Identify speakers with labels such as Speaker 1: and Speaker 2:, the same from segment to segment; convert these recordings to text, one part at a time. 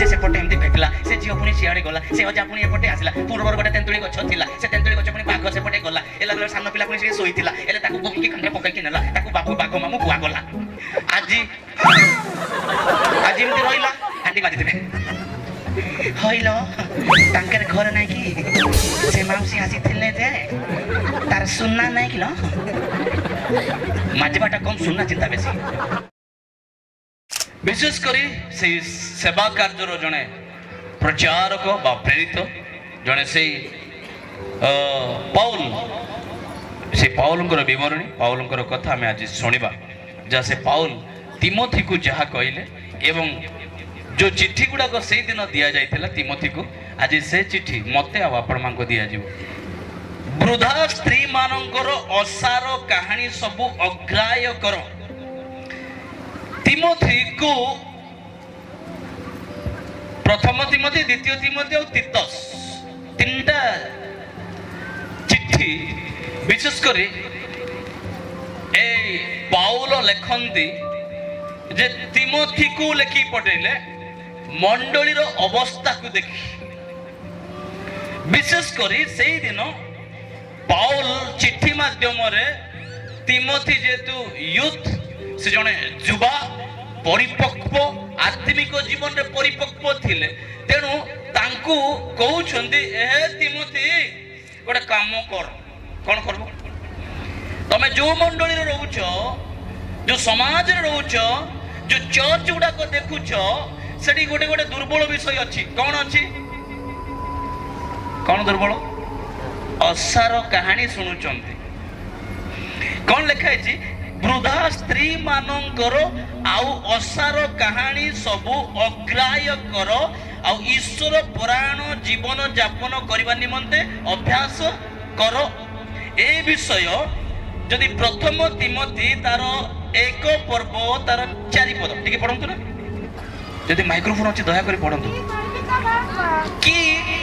Speaker 1: से सेपटे एमती भेटला से झील पुणी सियाड़े गला से अजा पुणी एपटे आसला पूर्वर गोटे तेंतुली गछ थिला से तेंतुली गछ पुणी बाघ सेपटे गला ए लगला सान पिला पुणी से सोईतिला एले ताकू बोकी खंडे पकई कि नेला ताकू बाबू बाघ मामू गुआ गला आजी आजी एमती रहिला हांडी बाजी देबे हइलो तांकर घर नाही की से माउसी आसी थिले जे तार सुनना नाही कि ल माजबाटा कम सुनना चिंता बेसी विशेष करी से सेवा कार्यर जड़े प्रचारक बा प्रेरित जड़े से पाउल से पाउलंकर विवरणी पाउलंकर कथा आम आज शुणा जहाँ से पाउल तिमोथी को जहाँ कहले एवं जो चिट्ठी गुड़ाक से दिन दि जाता तिमोथी को आज से चिट्ठी मत आपण मान दि वृद्धा स्त्री मानकर असार कहानी सबू अग्राह्य कर तिमोथी को प्रथम तिमोथी द्वितीय तिमोथी और तीतस तीनटा चिट्ठी विशेष करी ए पाउल लेखंती जे तिमोथी को लेखि पठेले मंडली रो अवस्था को देखी विशेष करी से दिन पाउल चिट्ठी माध्यम रे तिमोथी जेतु यूथ से जने युवा परिपक्व आत्मिक जीवन रे परिपक्व थिले तेणु तांकू कहउछंदी ए तिमोथी गोटे काम कर कोन करबो तमे जो मंडली रे रहउछ जो समाज रे रहउछ जो चर्च गुडा को देखुछ सेठी गोटे गोटे दुर्बल विषय अछि कोन अछि कोन दुर्बल असार कहानी सुनुचंती कोन लिखा है वृद्धा स्त्री मानकर आउ असार कहानी सबू अग्राह्य कर आउ ईश्वर पुराण जीवन यापन करने निमंते अभ्यास कर ए विषय जदि प्रथम तिमोथी तार एक पर्व तार 4 पद टिके पढ़ंतु ना जदि माइक्रोफोन अछि दया करी पढ़ंतु कि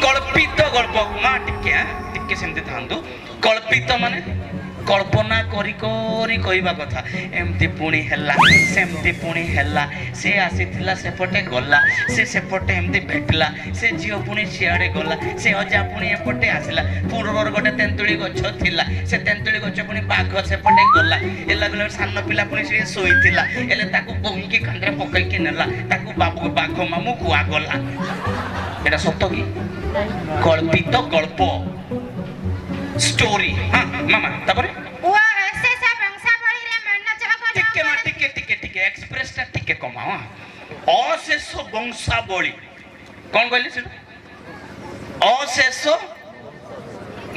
Speaker 1: कल्पित गल्प मां टिके सेमते थांतु कल्पित माने कल्पना करी करी कहवा कथा एमती पुणी हैला सेमती पुणी हैला से आसीथिला सेपटे गला से सेपटे एमती भेटला से झील पुणी सियाड़े गला से अजा पुणी एपटे आसला पूर्वर गोटे तेंतुली गछ थिला से तेंतुली गछ पुणी बाघ सेपटे गला ए लगला सान पिला पुणी से सोईतिला एले ताकू बोंकी खंडे पकई कि नेला ताकू बाबू बाघ मामू गुआ गला एटा सत्य कि कल्पित गल्प स्टोरी हां मामा तापरे
Speaker 2: वो ऐसे सब वंशा बड़ी रे मन जगह
Speaker 1: टिके एक्सप्रेस ता टिके कमावा अशेष वंशावली कौन कहले से अशेष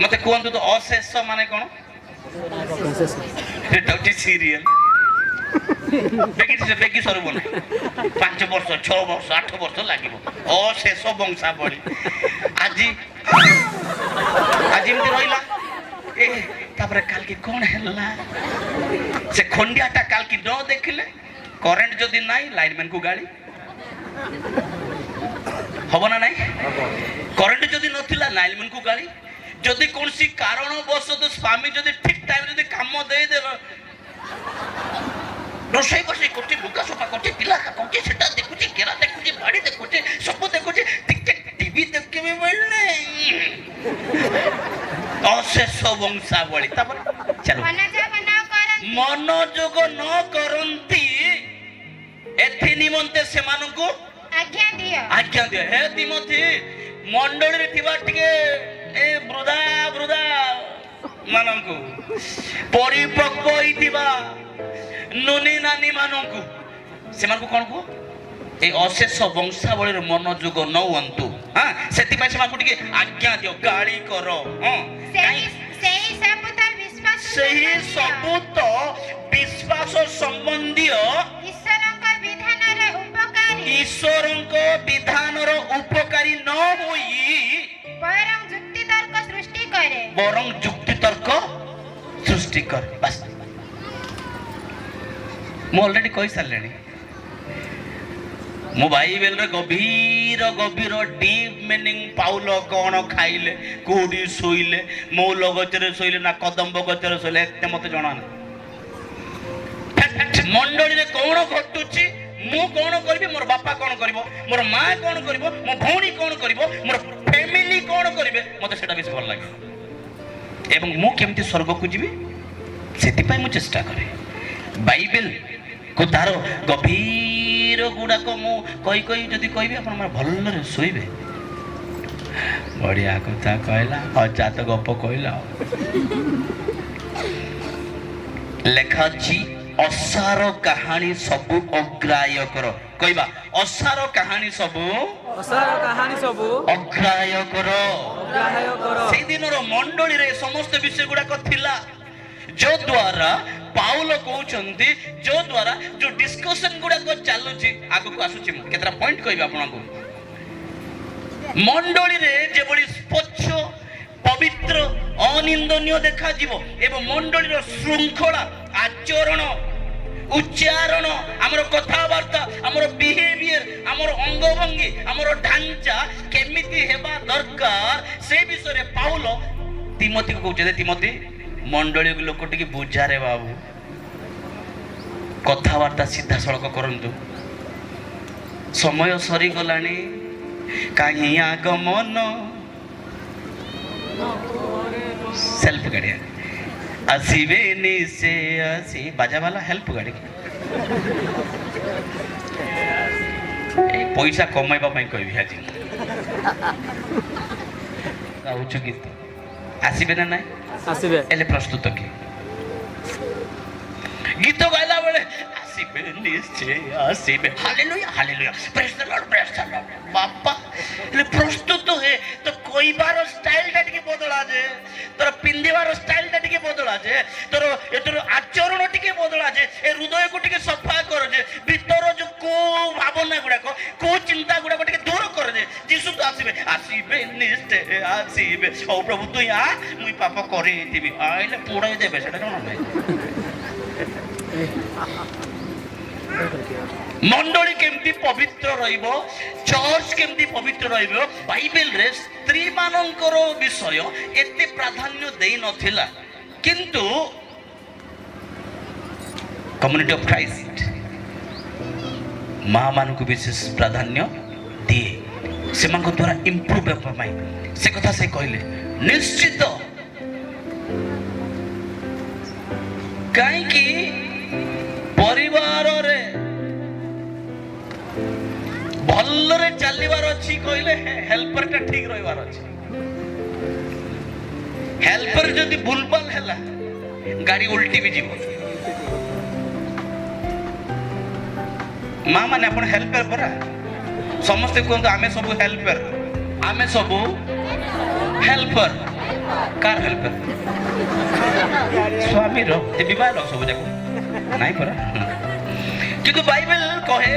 Speaker 1: मते कोन तो अशेष माने कोन एटा सीरियल बेगी सरब ना 5 वर्ष 6 वर्ष 8 वर्ष लागिबो अशेष वंशावली आज एमती रहिला ए तापर काल की कौन हैला से खंडियाटा काल की न देखले करंट जदि नाही लाइनमैन को गाड़ी हबो ना नाही करंट जदि नथिला लाइनमैन को गाड़ी जदि कोनसी कारण बस तो स्वामी जदि ठीक टाइम जदि काम दे दे रोषाई बसे कोटी लुका सोफा कोटी पिला कोटी सेटा देखुची केरा देखुची बाड़ी देखुची सब देखुची टीवी देख के भी बोलने अशेष वंशावली चलो मनोजोग न करंती एथि निमंते से मानकु आज्ञा दियो हे तिमोथी मंडली रे थिबा टिके ए वृद्धा मानकु परिपक्व होइतिबा नुनी नानी मानकु से मानकु कोन को ए अशेष वंशावली रे मनोजोग न हुंतु हां सेति पय से मानकु टिके आज्ञा दियो गाड़ी करो हां सही सबूत विश्वास संबंधी ईश्वरंक विधान उपकारी न होई बरं जुक्ति तर्क सृष्टि करे बस मु ऑलरेडी कहि सारलेनी मो बाइबल रे गभीर गभीर डीप मीनिंग पाउल कौन खाइले कोडी सोइले मौल गचरे सोइले ना कदम्ब गचरे सोइले एते मते जणा ना मंडली रे कौन घटुची ମୁଁ କ'ଣ କରିବି, ମୋର ବାପା କ'ଣ କରିବ, ମୋର ମା କ'ଣ କରିବ, ମୋ ଭଉଣୀ କ'ଣ କରିବ, ମୋର ଫ୍ୟାମିଲି କ'ଣ କରିବେ, ମୋତେ ସେଟା ବେଶୀ ଭଲ ଲାଗେ। ଏବଂ ମୁଁ କେମିତି ସ୍ୱର୍ଗକୁ ଯିବି ସେଥିପାଇଁ ମୁଁ ଚେଷ୍ଟା କରେ। ବାଇବେଲକୁ ତାର ଗଭୀର ଗୁଡ଼ାକ ମୁଁ କହି ଯଦି କହିବି ଆପଣ ମାନେ ଭଲରେ ଶୋଇବେ। ବଢ଼ିଆ କଥା କହିଲା, ଅଜାତ ଗପ କହିଲା। ଲେଖା ଅଛି ଅସାର କାହାଣୀ ସବୁ ଅଗ୍ରାହ୍ୟ କର। କହିବା ଅସାର କାହାଣୀ ସବୁ ଅଗ୍ରାହ୍ୟ କର। ସେଇ ଦିନର ମଣ୍ଡଳୀରେ ସମସ୍ତ ବିଷୟ ଗୁଡାକ ଥିଲା, ଯୋ ଦ୍ୱାରା ପାଉଲ କହୁଛନ୍ତି, ଯୋ ଦ୍ୱାରା ଯୋଉ ଡିସ୍କସନ ଗୁଡାକ ଚାଲୁଛି, ଆଗକୁ ଆସୁଛି ମୁଁ କେତେଟା ପଏଣ୍ଟ କହିବି ଆପଣଙ୍କୁ। ମଣ୍ଡଳୀରେ ଯେଭଳି ସ୍ୱଚ୍ଛ ପବିତ୍ର ଅନିନ୍ଦନୀୟ ଦେଖାଯିବ ଏବଂ ମଣ୍ଡଳୀର ଶୃଙ୍ଖଳା, ଆଚରଣ, ଉଚ୍ଚାରଣ, ଆମର କଥାବାର୍ତ୍ତା, ଆମର ବିହେଭିୟର, ଆମର ଅଙ୍ଗଭଙ୍ଗୀ, ଆମର ଢାଞ୍ଚା କେମିତି ହେବା ଦରକାର ସେ ବିଷୟରେ ପାଉଲ ତିମୋଥୀକୁ କହୁଛନ୍ତି, ତିମୋଥୀ ମଣ୍ଡଳୀ ଲୋକ ଟିକେ ବୁଝାରେ ବାବୁ, କଥାବାର୍ତ୍ତା ସିଧାସଳଖ କରନ୍ତୁ, ସମୟ ସରିଗଲାଣି, କାହିଁ ଆଗମନ ସେଲ୍ଫ ଗାଡ଼ିଆ ଆସିବେନି ସେ ଆସି ବାଜା ବାଲା ହେଲ୍ପ ଗାଡ଼ି ପଇସା କମାଇବା ପାଇଁ କହିବି ଆଜି ଗାଉଛୁ ଗୀତ ଆସିବେ ନା ନାଇଁ? ଆସିବେ। ହେଲେ ପ୍ରସ୍ତୁତ କି ଗୀତ ଗାଇଲା ବେଳେ ଆସିବେ ନିଶ୍ଚୟ ଆସିବେ, ହାଲେଲୁୟା ହାଲେଲୁୟା, ପ୍ରେଜ୍ ଦ ଲର୍ଡ, ପ୍ରେଜ୍ ଦ ଲର୍ଡ। ବାପା ହେଲେ ପ୍ରସ୍ତୁତ ହେ, ତ କହିବାର ଷ୍ଟାଇଲଟା ଟିକେ ବଦଳା ଯେ, ତୋର ପିନ୍ଧିବାର ଷ୍ଟାଇଲଟା ଟିକେ ବଦଳା ଯେ, ତୋର ଆଚରଣ ଟିକେ ବଦଳା ଯେ, ଏ ହୃଦୟକୁ ଟିକେ ସଫା କର ଯେ, ଭିତର ଯୋଉ କୋଉ ଭାବନା ଗୁଡାକ, କୋଉ ଚିନ୍ତା ଗୁଡାକ ଟିକେ ଦୂର କର ଯେ, ଯୀଶୁ ତ ଆସିବେ, ଆସିବେ ନିଶ୍ଚୟ ଆସିବେ। ହଉ ପ୍ରଭୁ ତୁଇ ଆ, ମୁଇଁ ପାପ କରେଇଥିବି, ଆଇଲେ ପୋଡ଼ାଇ ଦେବେ, ସେଟା କଣ ନାହିଁ। ମଣ୍ଡଳୀ କେମିତି ପବିତ୍ର ରହିବ, ଚର୍ଚ୍ଚ କେମିତି ପବିତ୍ର ରହିବ, ବାଇବେଲରେ ସ୍ତ୍ରୀ ମାନଙ୍କର ବିଷୟ ଏତେ ପ୍ରାଧାନ୍ୟ ଦେଇ ନଥିଲା, କିନ୍ତୁ କମ୍ୟୁନିଟି ଅଫ ଖ୍ରାଇଷ୍ଟ ମା ମାନଙ୍କୁ ବିଶେଷ ପ୍ରାଧାନ୍ୟ ଦିଏ, ସେମାନଙ୍କ ଦ୍ୱାରା ଇମ୍ପ୍ରୁଭ ହେବା ପାଇଁ। ସେ କଥା ସେ କହିଲେ ନିଶ୍ଚିତ, କାହିଁକି ପରିବାରରେ ଭଲରେ ଚାଲିବାର ଅଛି କହିଲେ ହେଲ୍ପରଟା ଠିକ ରହିବାର ଅଛି। ହେଲ୍ପର ଯଦି ଭୁଲଭାଲ ହେଲା ଗାଡି ଉଲ୍ଟି ବି ଯିବ। ମା ମାନେ ଆପଣ ହେଲ୍ପର ପରା, ସମସ୍ତେ କୁହନ୍ତୁ ଆମେ ସବୁ ହେଲ୍ପର, ଆମେ ସବୁ ହେଲ୍ପର। Car helper? ସ୍ୱାମୀର, ବିବାହ ସବୁ ଯାକ ନାଇଁ ପରା। କିନ୍ତୁ ବାଇବେଲ କହେ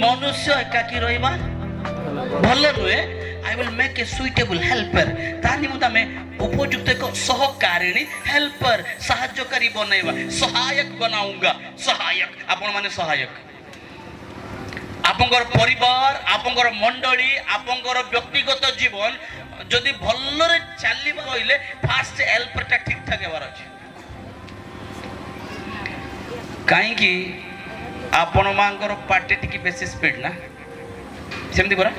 Speaker 1: ମନୁଷ୍ୟ ଏକାକୀ ରହିବା ଭଲ ନୁହେଁ, I will make a suitable helper, ତା ନିମନ୍ତେ ଆମେ ଉପଯୁକ୍ତ ଏକ ସହକାରିଣୀ ହେଲ୍ପର, ସାହାଯ୍ୟକାରୀ ବନେଇବା, ସହାୟକ ବନାଉଙ୍ଗା। ସହାୟକ, ଆପଣ ମାନେ ସହାୟକ। ଆପଣଙ୍କର ପରିବାର, ଆପଣଙ୍କର ମଣ୍ଡଳୀ, ଆପଣଙ୍କର ବ୍ୟକ୍ତିଗତ ଜୀବନ ଯଦି ଭଲରେ ଚାଲିବା କହିଲେ ଫାଷ୍ଟ ହେଲ୍ପରଟା ଠିକ ଠାକ ହେବାର ଅଛି। କାହିଁକି ଆପଣ ମାଙ୍କର ପାଟି ଟିକେ ବେଶୀ ସ୍ପିଡ ନା, ସେମିତି ପରା।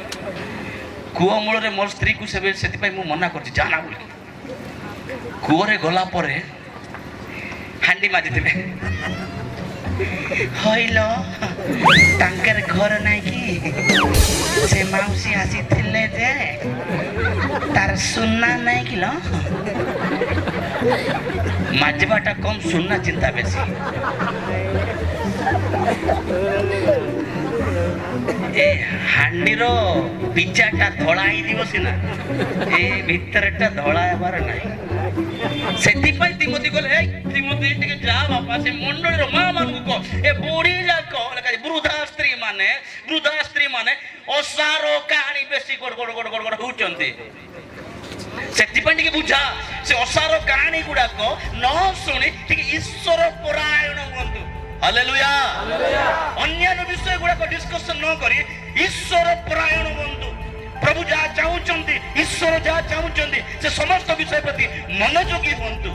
Speaker 1: କୂଅ ମୂଳରେ ମୋର ସ୍ତ୍ରୀକୁ ସେଥିପାଇଁ ମୁଁ ମନା କରୁଛି ଯାନା ବୋଲି। କୂଅରେ ଗଲା ପରେ ହାଣ୍ଡି ମାଜିଥିବେ, ହଇଲ ତାଙ୍କର ଘର ନାଇଁ କି, ସେ ମାଉସୀ ଆସିଥିଲେ ଯେ ତାର ସୁନା ନାଇଁ କିଲ, ମାଜିବାଟା କମ ସୁନା ଚିନ୍ତା ବେଶୀ। ଏ ହାଣ୍ଡିର ପିଚାଟା ଧଳା ହେଇଯିବ ସିନା, ଏ ଭିତରଟା ଧଳା ହେବାର ନାହିଁ। ସେଥିପାଇଁ ତିମୋଥୀ କହିଲେ, ଏଇ ତିମୋଥୀ ଟିକେ ଯା ବାପା, ସେ ମଣ୍ଡଳୀର ମା ମାନଙ୍କୁ କହ, ଏ ବୁଢୀ ଯାକ ବୃଦ୍ଧା ସ୍ତ୍ରୀ ମାନେ ଅସାର କାହାଣୀ ବେଶୀ ଗଡ ହଉଛନ୍ତି। ସେଥିପାଇଁ ଟିକେ ବୁଝା, ସେ ଅସାର କାହାଣୀ ଗୁଡାକ ନ ଶୁଣି ଟିକେ ଈଶ୍ୱର ପରାୟଣ ହୁଅନ୍ତୁ। ହାଲେଲୁୟା। ଅନ୍ୟାନ୍ୟ ବିଷୟ ଗୁଡାକ ଡିସ୍କସନ ନ କରି ଈଶ୍ୱର ପରାୟଣ ହୁଅନ୍ତୁ। ପ୍ରଭୁ ଯାହା ଚାହୁଁଛନ୍ତି, ଈଶ୍ୱର ଯାହା ଚାହୁଁଛନ୍ତି, ସେ ସମସ୍ତ ବିଷୟ ପ୍ରତି ମନୋଯୋଗୀ ହୁଅନ୍ତୁ।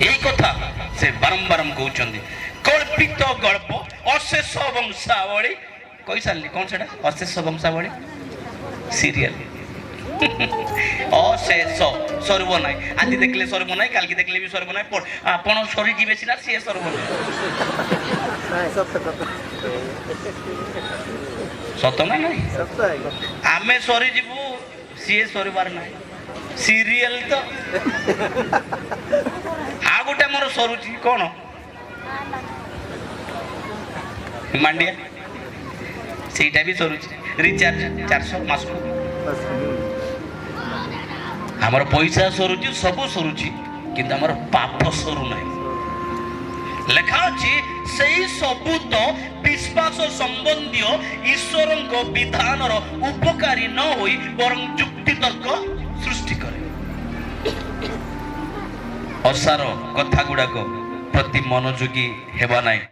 Speaker 1: ଏଇ କଥା ସେ ବାରମ୍ବାର କହୁଛନ୍ତି। କଳ୍ପିତ ଗଳ୍ପ ଅଶେଷ ବଂଶାବଳୀ କହିସାରିଲି କଣ ସେଟା ଅଶେଷ ବଂଶାବଳୀ ସିରିଏଲ ଅଶେଷ ସରିବ ନାହିଁ ଆଜି ଦେଖିଲେ ସରିବ ନାହିଁ କାଲିକି ଦେଖିଲେ ବି ସରିବ ନାହିଁ ଆପଣ ସରିଯିବେ ସିନା ସିଏ ସରିବ ନାହିଁ ସତ ନା ନାହିଁ ଆମେ ସରିଯିବୁ ସିଏ ସରିବାର ନାହିଁ ସିରିଏଲ ତ ଆଉ ଗୋଟେ ଆମର ସରୁଛି କଣ ମାଣ୍ଡିଆ ସେଇଟା ବି ସରୁଛି ରିଚାର୍ଜ 400 ମାସକୁ ଆମର ପଇସା ସରୁଛି ସବୁ ସରୁଛି କିନ୍ତୁ ଆମର ପାପ ସରୁ ନାହିଁ ଲେଖା ଅଛି ସେଇ ସବୁ ତ ବିଶ୍ୱାସ ସମ୍ବନ୍ଧୀୟ ଈଶ୍ୱରଙ୍କ ବିଧାନର ଉପକାରୀ ନ ହୋଇ ବରଂ ଯୁକ୍ତି ତର୍କ ସୃଷ୍ଟି କରେ ଅସାର କଥା ଗୁଡାକ ପ୍ରତି ମନୋଯୋଗୀ ହେବା ନାହିଁ।